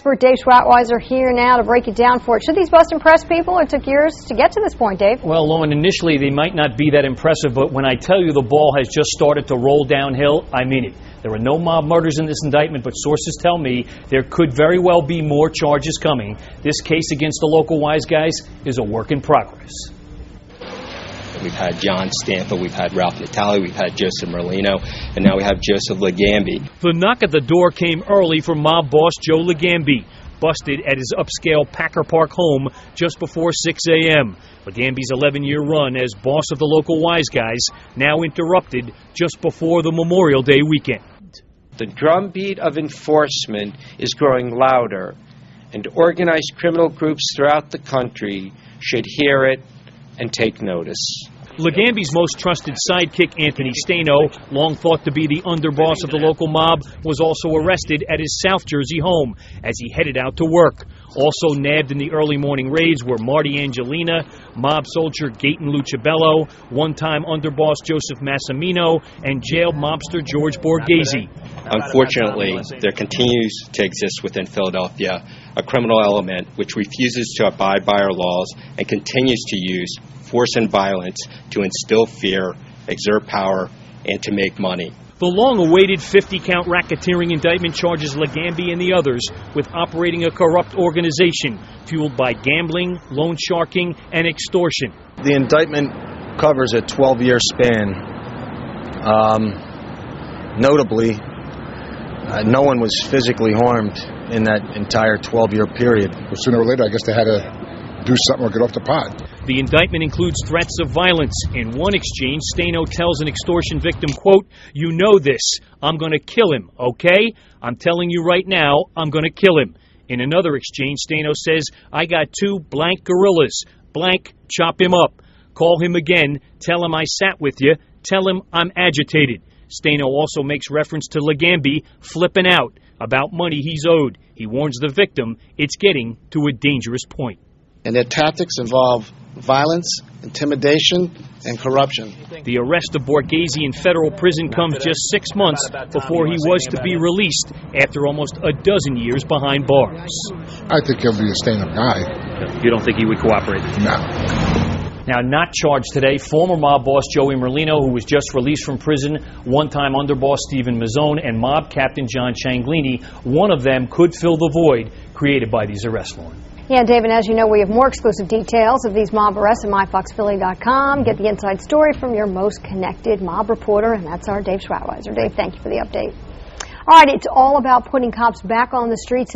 expert Dave Schwattweiser here now to break it down for it. Should these bust impress people, or it took years to get to this point, Dave? Well, Lauren, initially they might not be that impressive, but when I tell you the ball has just started to roll downhill, I mean it. There are no mob murders in this indictment, but sources tell me there could very well be more charges coming. This case against the local wise guys is a work in progress. We've had John Stanfield, we've had Ralph Natale, we've had Joseph Merlino, and now we have Joseph Legambi. The knock at the door came early for mob boss Joe Legambi, busted at his upscale Packer Park home just before 6 a.m. Legambi's 11-year run as boss of the local wise guys now interrupted just before the Memorial Day weekend. The drumbeat of enforcement is growing louder, and organized criminal groups throughout the country should hear it and take notice. Legambi's most trusted sidekick, Anthony Staino, long thought to be the underboss of the local mob, was also arrested at his South Jersey home as he headed out to work. Also nabbed in the early morning raids were Marty Angelina, mob soldier Gaten Lucibello, one-time underboss Joseph Massimino, and jailed mobster George Borghese. Unfortunately, there continues to exist within Philadelphia a criminal element which refuses to abide by our laws and continues to use force and violence to instill fear, exert power, and to make money. The long-awaited 50-count racketeering indictment charges Legambi and the others with operating a corrupt organization fueled by gambling, loan sharking, and extortion. The indictment covers a 12-year span. Notably, no one was physically harmed in that entire 12-year period. Well, sooner or later, I guess they had to do something or get off the pot. The indictment includes threats of violence. In one exchange, Staino tells an extortion victim, quote, "You know this. I'm going to kill him, okay? I'm telling you right now, I'm going to kill him." In another exchange, Staino says, "I got two blank gorillas. Blank, chop him up. Call him again. Tell him I sat with you. Tell him I'm agitated." Staino also makes reference to Legambi flipping out about money he's owed. He warns the victim it's getting to a dangerous point. And their tactics involve violence, intimidation, and corruption. The arrest of Borghese in federal prison comes just 6 months before he was to be released after almost a dozen years behind bars. I think he'll be a stand-up guy. You don't think he would cooperate? No. Now, not charged today, former mob boss Joey Merlino, who was just released from prison, one-time underboss Stephen Mazzone, and mob captain John Cianglini. One of them could fill the void created by these arrests, Lauren. Yeah, David, as you know, we have more exclusive details of these mob arrests at MyFoxPhilly.com. Get the inside story from your most connected mob reporter, and that's our Dave Schwattweiser. Dave, thank you for the update. All right, it's all about putting cops back on the streets.